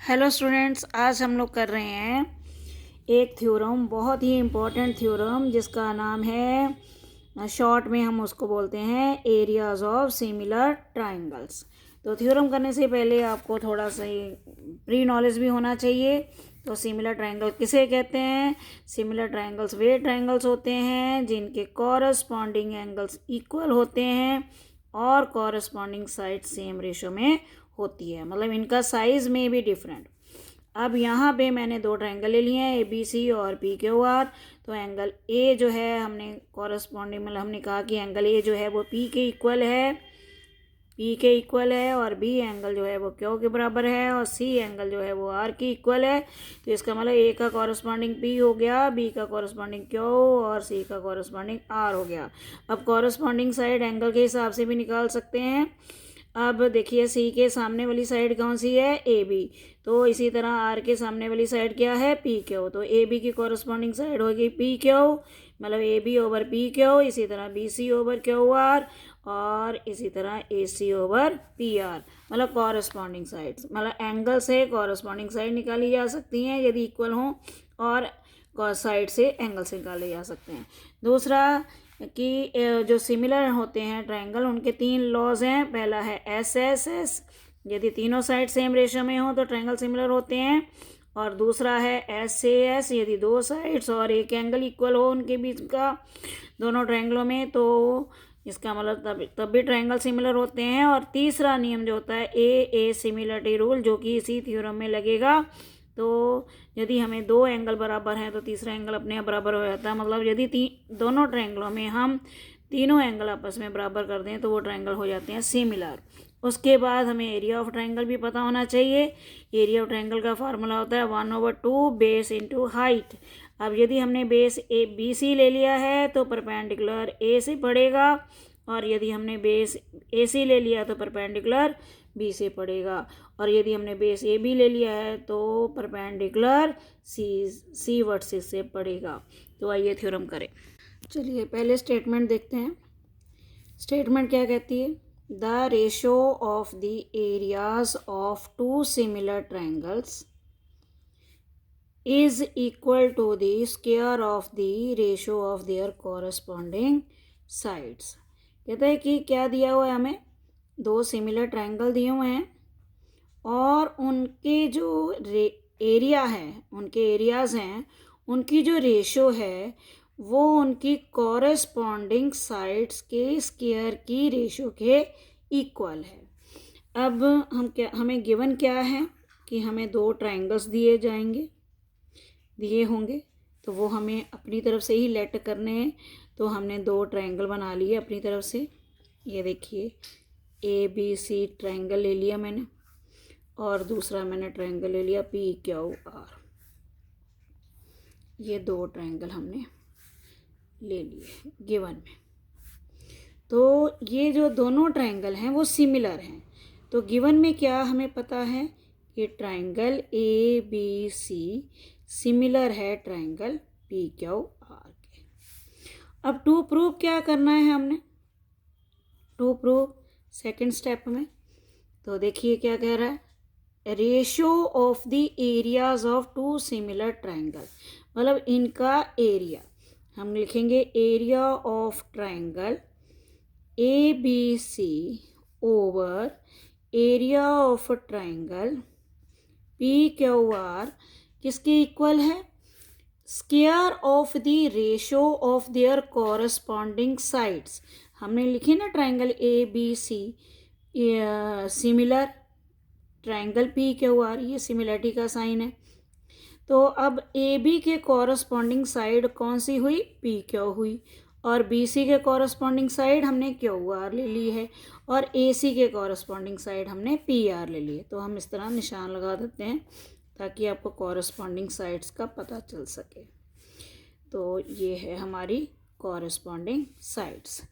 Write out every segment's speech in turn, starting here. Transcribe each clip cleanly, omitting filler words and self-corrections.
Hello students, आज हम लोग कर रहे हैं एक थ्योरम, बहुत ही इम्पोर्टेंट थ्योरम जिसका नाम है, शॉर्ट में हम उसको बोलते हैं एरियाज ऑफ सिमिलर ट्राइंगल्स। तो थ्योरम करने से पहले आपको थोड़ा सा प्री नॉलेज भी होना चाहिए। तो सिमिलर ट्राइंगल किसे कहते हैं? सिमिलर ट्राइंगल्स वे ट्राइंगल्स होते हैं जिनके कॉरस्पॉन्डिंग एंगल्स इक्वल होते हैं और कॉरस्पॉन्डिंग साइड सेम रेशो में होती है, मतलब इनका साइज में भी डिफरेंट। अब यहाँ पे मैंने दो ट्रायंगल ले लिए हैं, ए बी सी और पी क्यू आर। तो एंगल ए जो है हमने कॉरस्पॉन्डिंग, मतलब हमने कहा कि एंगल ए जो है वो पी के इक्वल है और बी एंगल जो है वो क्यू के बराबर है और सी एंगल जो है वो आर के इक्वल है। तो इसका मतलब ए का कॉरस्पॉन्डिंग पी हो गया, बी का कॉरस्पॉन्डिंग क्यू और सी का कॉरस्पॉन्डिंग आर हो गया। अब कॉरस्पॉन्डिंग साइड एंगल के हिसाब से भी निकाल सकते हैं। अब देखिए, सी के सामने वाली साइड कौन सी है? A B. तो इसी तरह आर के सामने वाली साइड क्या है? P Q. तो ए बी की कॉरस्पॉन्डिंग साइड होगी पी क्यू, मतलब A B over P Q. इसी तरह B C over Q R और इसी तरह A C over P R, मतलब कॉरस्पॉन्डिंग साइड्स, मतलब एंगल से कॉरस्पॉन्डिंग साइड निकाली जा सकती हैं यदि इक्वल हों, और साइड से एंगल से निकाले जा सकते हैं। दूसरा कि जो सिमिलर होते हैं ट्रायंगल, उनके तीन लॉज हैं। पहला है एस एस एस, यदि तीनों साइड सेम रेशो में हो तो ट्रायंगल सिमिलर होते हैं। और दूसरा है एस ए एस, यदि दो साइड्स और एक एंगल इक्वल हो उनके बीच का, दोनों ट्रायंगलों में, तो इसका मतलब तब भी ट्रायंगल सिमिलर होते हैं। और तीसरा नियम जो होता है ए सिमिलरिटी रूल, जो कि इसी थ्योरम में लगेगा। तो यदि हमें दो एंगल बराबर हैं तो तीसरा एंगल अपने आप बराबर हो जाता है, मतलब यदि दोनों ट्रायंगलों में हम तीनों एंगल आपस में बराबर कर दें तो वो ट्रायंगल हो जाते हैं सिमिलर। उसके बाद हमें एरिया ऑफ ट्रायंगल भी पता होना चाहिए। एरिया ऑफ ट्रायंगल का फार्मूला होता है 1/2 बेस इंटू हाइट। अब यदि हमने बेस ए बी सी ले लिया है तो परपेंडिकुलर ए से पड़ेगा, और यदि हमने बेस ए सी ले लिया तो परपेंडिकुलर बी से पड़ेगा, और यदि हमने बेस ए बी ले लिया है तो परपेंडिकुलर सी वर्सेस से पड़ेगा। तो आइए थ्योरम करें। चलिए पहले स्टेटमेंट देखते हैं। स्टेटमेंट क्या कहती है? The ratio of the areas of two similar triangles is equal to the square of the ratio of their corresponding sides. कहते हैं कि क्या दिया हुआ है हमें? दो सिमिलर ट्रायंगल दिए हुए हैं और उनके जो एरिया है, उनके एरियाज हैं, उनकी जो रेशो है वो उनकी कॉरस्पॉन्डिंग साइड्स के स्क्वायर की रेशो के इक्वल है। अब हमें गिवन क्या है कि हमें दो ट्रायंगल्स दिए होंगे, तो वो हमें अपनी तरफ से ही लेट करने हैं। तो हमने दो ट्रायंगल बना लिए अपनी तरफ से। ये देखिए, ए बी सी ट्रायंगल ले लिया मैंने, और दूसरा मैंने ट्रायंगल ले लिया पी क्यू आर। ये दो ट्रायंगल हमने ले लिए गिवन में। तो ये जो दोनों ट्रायंगल हैं वो सिमिलर हैं। तो गिवन में क्या हमें पता है कि triangle A B C similar है ट्रायंगल पी क्यू आर के। अब टू प्रूव क्या करना है हमने? टू प्रूव सेकंड स्टेप में। तो देखिए क्या कह रहा है, ratio of the areas of two similar triangle, मतलब इनका एरिया। हम लिखेंगे area of triangle A B C over area of triangle P Q R किसके इक्वल है? Square of the ratio of their corresponding sides. हमने लिखी ना triangle A B C similar, triangle P Q R, ये similarity का sign है। तो अब ए बी के कॉरस्पॉन्डिंग साइड कौन सी हुई? पी क्यू हुई, और बी सी के कॉरस्पॉन्डिंग साइड हमने क्यू आर ले ली है, और ए सी के कॉरस्पॉन्डिंग साइड हमने पी आर ले ली है। तो हम इस तरह निशान लगा देते हैं ताकि आपको कॉरस्पॉन्डिंग साइड्स का पता चल सके। तो ये है हमारी कॉरस्पॉन्डिंग साइड्स।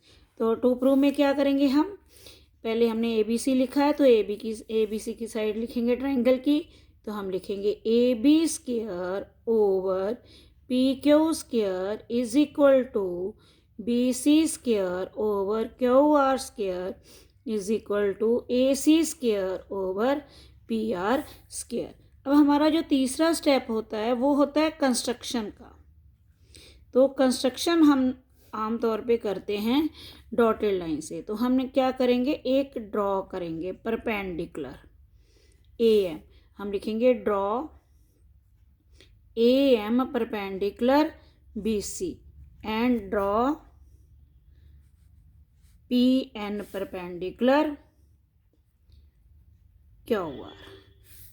तो टू प्रूव में क्या करेंगे हम? पहले हमने ए बी सी लिखा है तो ए बी सी की साइड लिखेंगे ट्रायंगल की। तो हम लिखेंगे A B square over P Q square is equal to B C square over Q R square is equal to A C square over P R square. अब हमारा जो तीसरा स्टेप होता है वो होता है कंस्ट्रक्शन का। तो कंस्ट्रक्शन हम आमतौर पे करते हैं डॉटेड लाइन से। तो हमने क्या करेंगे, एक ड्रॉ करेंगे परपेंडिकुलर ए एम। हम लिखेंगे draw A M perpendicular B C and draw P N perpendicular Q R.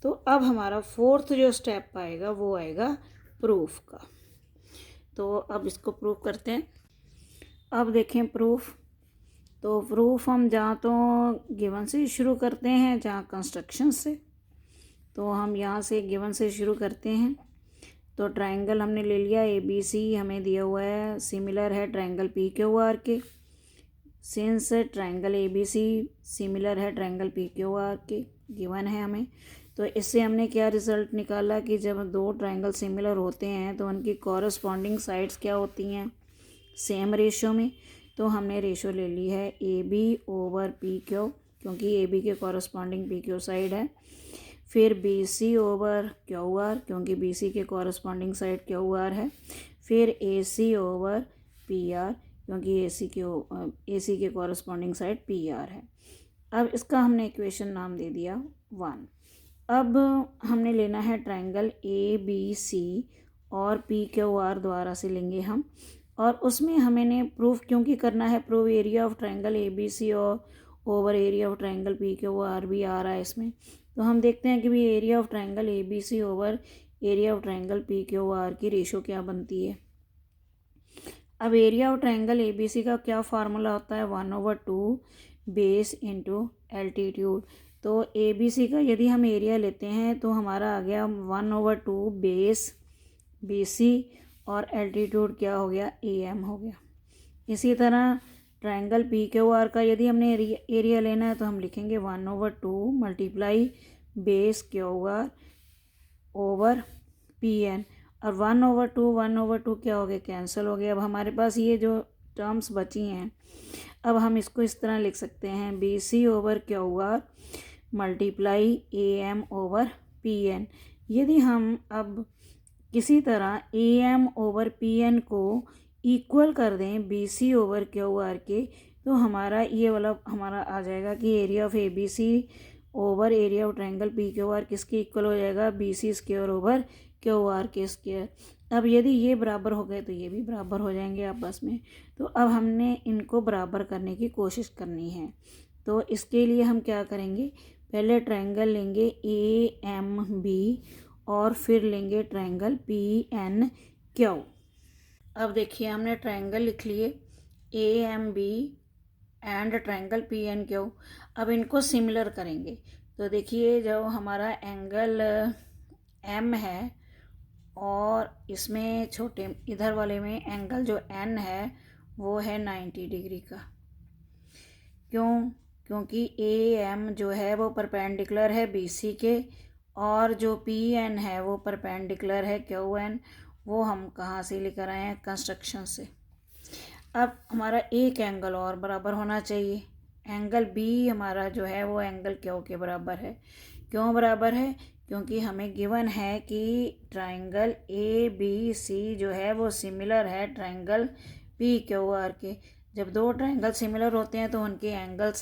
तो अब हमारा फोर्थ जो स्टेप आएगा वो आएगा प्रूफ का। तो अब इसको प्रूफ करते हैं। अब देखें प्रूफ। तो प्रूफ हम जहाँ तो गिवन से शुरू करते हैं, जहाँ कंस्ट्रक्शन से। तो हम यहाँ से गिवन से शुरू करते हैं। तो ट्रायंगल हमने ले लिया ए बी सी, हमें दिया हुआ है सिमिलर है ट्रायंगल पी क्यू आर के। Since triangle A B C similar है ट्रायंगल पी क्यू आर के, गिवन है हमें। तो इससे हमने क्या रिजल्ट निकाला कि जब दो ट्रायंगल सिमिलर होते हैं तो उनकी कॉरस्पॉन्डिंग साइड्स क्या होती हैं, सेम रेशो में। तो हमने रेशो ले ली है A B over P Q, क्योंकि ए बी के कॉरस्पॉन्डिंग पी क्यू साइड है। फिर B C over Q R, क्योंकि बी सी के कॉरस्पॉन्डिंग साइड क्यू आर है। फिर A C over P R, क्योंकि ए सी के कॉरस्पॉन्डिंग साइड पी आर है। अब इसका हमने इक्वेशन नाम दे दिया 1। अब हमने लेना है ट्रायंगल ए बी सी और पी क्यू आर द्वारा से लेंगे हम। और उसमें हमें प्रूफ क्योंकि करना है, proof area of triangle A B C और over area of triangle P Q R भी आ रहा है इसमें। तो हम देखते हैं कि भाई area of triangle A B C over area of triangle P Q R की रेशो क्या बनती है। अब area of triangle A B C का क्या फार्मूला होता है, 1/2 बेस इंटू एल्टीट्यूड। तो ए बी सी का यदि हम एरिया लेते हैं तो हमारा आ गया 1/2 बेस बी सी और एल्टीट्यूड क्या हो गया, ए एम हो गया। इसी तरह ट्रायंगल पी क्यू आर का यदि हमने एरिया लेना है तो हम लिखेंगे 1/2 multiply base Q R over P N. और 1/2 क्या हो गया, कैंसिल हो गया। अब हमारे पास ये जो टर्म्स बची हैं, अब हम इसको इस तरह लिख सकते हैं B C over Q R multiply A M over P N. यदि हम अब किसी तरह A M over P N को इक्वल कर दें B C over Q R के, तो हमारा ये वाला हमारा आ जाएगा कि area of A B C over area of triangle P Q R किसके इक्वल हो जाएगा, B C square over Q R के स्क्वायर। अब यदि ये बराबर हो गए तो ये भी बराबर हो जाएंगे आपस में। तो अब हमने इनको बराबर करने की कोशिश करनी है। तो इसके लिए हम क्या करेंगे, पहले ट्रायंगल लेंगे ए एम बी और फिर लेंगे ट्रायंगल पी एन क्यू। अब देखिए हमने ट्रायंगल लिख लिए A M B and triangle P N Q. अब इनको सिमिलर करेंगे। तो देखिए जो हमारा एंगल एम है और इसमें छोटे इधर वाले में एंगल जो एन है वो है 90 डिग्री का। क्योंकि ए एम जो है वो परपेंडिकुलर है बी सी के, और जो पी एन है वो परपेंडिकुलर है क्यू एन। वो हम कहाँ से लेकर आए हैं, कंस्ट्रक्शन से। अब हमारा एक एंगल और बराबर होना चाहिए। एंगल बी हमारा जो है वो एंगल क्यू के बराबर है। क्यों बराबर है, क्योंकि हमें गिवन है कि ट्रायंगल ए बी सी जो है वो सिमिलर है ट्रायंगल पी क्यू आर के। जब दो ट्रायंगल सिमिलर होते हैं तो उनके एंगल्स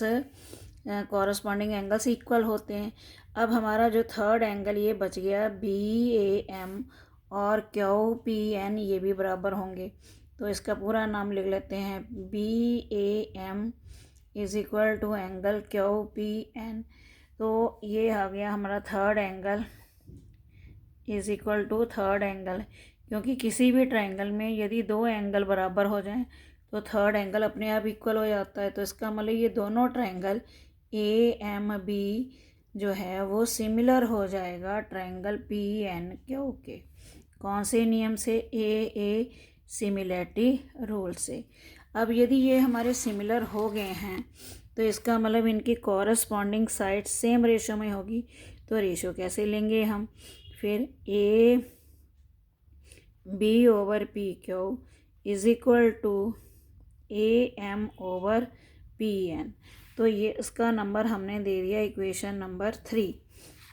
कॉरस्पॉन्डिंग एंगल्स इक्वल होते हैं। अब हमारा जो थर्ड एंगल ये बच गया बी ए एम और क्यू पी एन, ये भी बराबर होंगे। तो इसका पूरा नाम लिख लेते हैं B A M is equal to angle Q P N. तो ये आ गया हमारा third angle is equal to third angle. क्योंकि किसी भी ट्रायंगल में यदि दो एंगल बराबर हो जाएं तो थर्ड एंगल अपने आप इक्वल हो जाता है। तो इसका मतलब ये दोनों ट्रायंगल ए एम बी जो है वो सिमिलर हो जाएगा ट्रायंगल पी एन क्यू के। कौन से नियम से, ए सिमिलैरिटी रूल से। अब यदि ये हमारे सिमिलर हो गए हैं तो इसका मतलब इनकी कॉरस्पॉन्डिंग साइड सेम रेशो में होगी। तो रेशो कैसे लेंगे हम, फिर A B over P Q is equal to A M over P N. तो ये इसका नंबर हमने दे दिया इक्वेशन नंबर 3।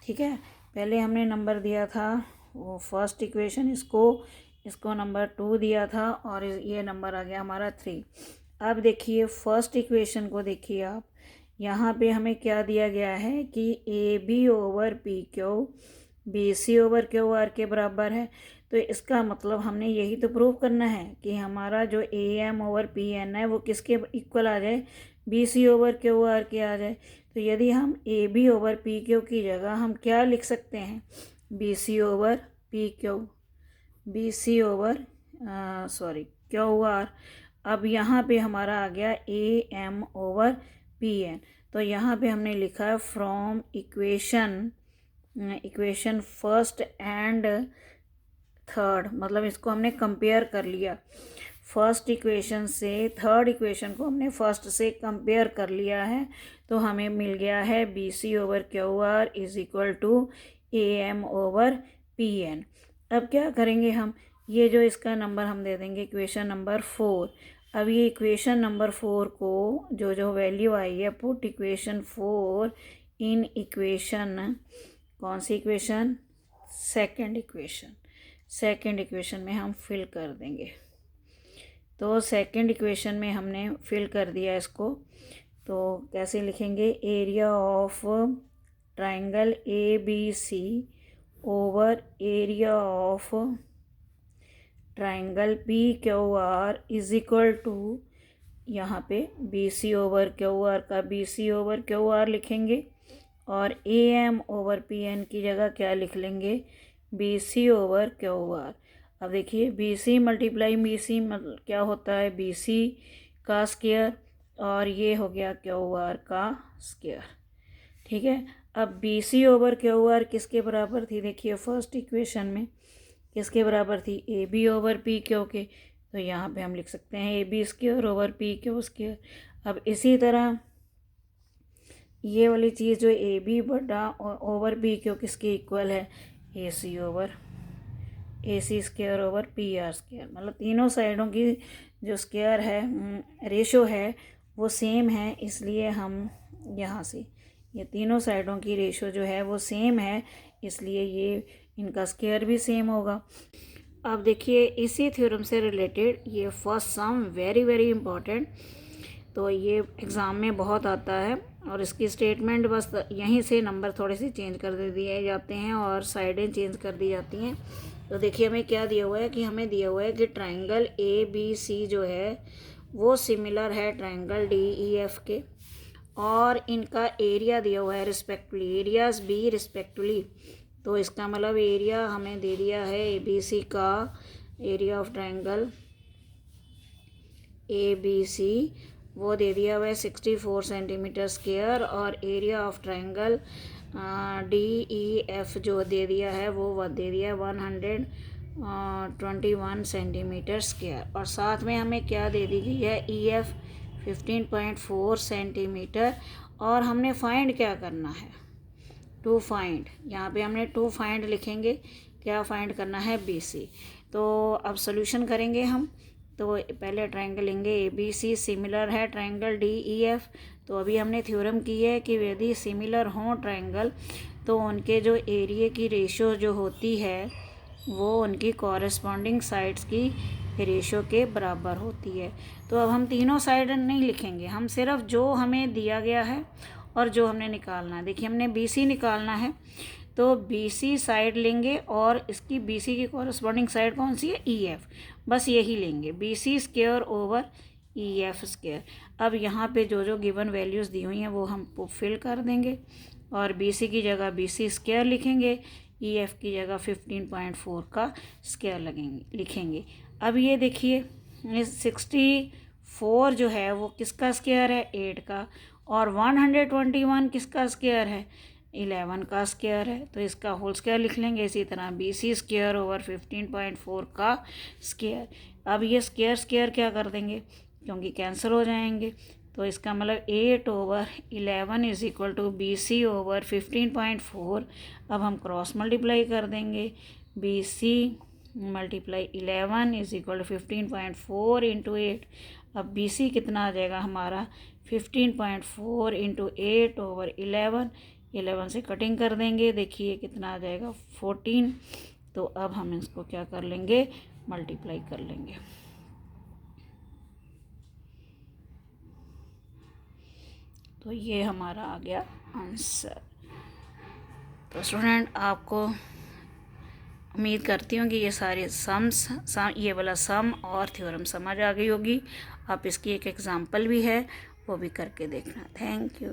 ठीक है। पहले हमने नंबर दिया था वो फर्स्ट इक्वेशन, इसको नंबर 2 दिया था और ये नंबर आ गया हमारा 3। अब देखिए फर्स्ट इक्वेशन को देखिए आप, यहाँ पे हमें क्या दिया गया है कि A B over P Q B C over Q R के बराबर है। तो इसका मतलब हमने यही तो प्रूव करना है कि हमारा जो A M over P N है वो किसके इक्वल आ जाए, B C over Q R के आ जाए। तो यदि हम A B over P Q की जगह हम क्या लिख सकते हैं, B C over P Q, B C over Q R. अब यहाँ पे हमारा आ गया A M over P N. तो यहाँ पे हमने लिखा है from equation first and third, मतलब इसको हमने कंपेयर कर लिया। फर्स्ट इक्वेशन से थर्ड इक्वेशन को हमने फर्स्ट से कंपेयर कर लिया है। तो हमें मिल गया है B C over Q R is equal to A M over P N. अब क्या करेंगे हम, ये जो इसका नंबर हम दे देंगे इक्वेशन नंबर 4। अब ये इक्वेशन नंबर 4 को जो वैल्यू आई है, पुट इक्वेशन 4 इन इक्वेशन, कौन सी इक्वेशन, सेकंड इक्वेशन में हम फिल कर देंगे। तो सेकंड इक्वेशन में हमने फिल कर दिया इसको। तो कैसे लिखेंगे, area of triangle A B C over area of triangle P Q R is equal to, यहाँ पे B C over Q R का B C over Q R लिखेंगे और A M over P N की जगह क्या लिख लेंगे, B C over Q R. अब देखिए B C multiply B C क्या होता है, बी सी का स्क्वायर और ये हो गया क्यू आर का स्क्वायर। ठीक है, अब B C over Q R किसके बराबर थी, देखिए फर्स्ट इक्वेशन में किसके बराबर थी, A B over P Q के। तो यहाँ पे हम लिख सकते हैं A B square over P Q square. अब इसी तरह ये वाली चीज़ जो ए बी बटा ओवर पी क्यू किसके इक्वल है, A C square over P R square. मतलब तीनों साइडों की जो स्क्वायर है, रेशो है, वो सेम है, इसलिए हम यहाँ से ये तीनों साइडों की रेशो जो है वो सेम है, इसलिए ये इनका स्क्वायर भी सेम होगा। अब देखिए इसी थ्योरम से रिलेटेड ये first some very very important, तो ये एग्ज़ाम में बहुत आता है और इसकी स्टेटमेंट बस यहीं से नंबर थोड़े से चेंज कर दे दिए जाते हैं और साइडें चेंज कर दी जाती हैं। तो देखिए हमें क्या दिया हुआ है कि हमें दिया हुआ है कि ट्राइंगल ए बी सी जो है वो सिमिलर है ट्राइंगल डी ई एफ के, और इनका एरिया दिया हुआ है रिस्पेक्टिवली, एरियाज बी रिस्पेक्टिवली। तो इसका मतलब एरिया हमें दे दिया है ए बी सी का, area of triangle A B C वो दे दिया हुआ है 64 सेंटीमीटर स्क्वायर, और area of triangle D E F जो दे दिया है वो दे दिया है 121 सेंटीमीटर स्क्वायर, और साथ में हमें क्या दे दी गई है, ई एफ 15.4 सेंटीमीटर। और हमने फाइंड क्या करना है, टू फाइंड, यहाँ पे हमने टू फाइंड लिखेंगे, क्या फाइंड करना है, बी सी। तो अब सोल्यूशन करेंगे हम। तो पहले ट्रायंगल लेंगे ए बी सी सिमिलर है ट्रायंगल डी ई एफ। तो अभी हमने थ्योरम की है कि यदि सिमिलर हों ट्रायंगल तो उनके जो एरिया की रेशो जो होती है वो उनकी कॉरेस्पॉन्डिंग साइड्स की रेशो के बराबर होती है। तो अब हम तीनों साइड नहीं लिखेंगे, हम सिर्फ जो हमें दिया गया है और जो हमने निकालना है। देखिए हमने बी सी निकालना है तो बी सी साइड लेंगे और इसकी बी सी की कॉरेस्पॉन्डिंग साइड कौन सी है, ई एफ, बस यही लेंगे, B C square over E F square. अब यहाँ पे जो जो गिवन वैल्यूज़ दी हुई हैं वो हम फिल कर देंगे और बी सी की जगह बी सी स्क्वायर लिखेंगे, ई एफ की जगह 15.4 का स्क्वायर लिखेंगे। अब ये देखिए 64 जो है वो किसका स्क्वायर है, 8 का, और 121 किसका स्क्वायर है, 11 का स्क्वायर है। तो इसका होल स्क्वायर लिख लेंगे। इसी तरह बी सी स्क्वायर ओवर 15.4 का स्क्वायर। अब ये स्क्वायर क्या कर देंगे क्योंकि कैंसिल हो जाएंगे, तो इसका मतलब 8 over 11 is equal to B C over 15.4। अब हम क्रॉस मल्टीप्लाई कर देंगे, B C multiply 11 is equal to 15.4 into 8। अब बी सी कितना आ जाएगा हमारा 15.4 इंटू 8 ओवर 11 11 से कटिंग कर देंगे, देखिए कितना आ जाएगा 14। तो अब हम इसको क्या कर लेंगे, मल्टीप्लाई कर लेंगे। तो ये हमारा आ गया आंसर। तो स्टूडेंट आपको उम्मीद करती हूँ कि ये सारे ये वाला सम और थ्योरम समझ आ गई होगी। आप इसकी एक एग्ज़ाम्पल भी है, वो भी करके देखना। Thank you.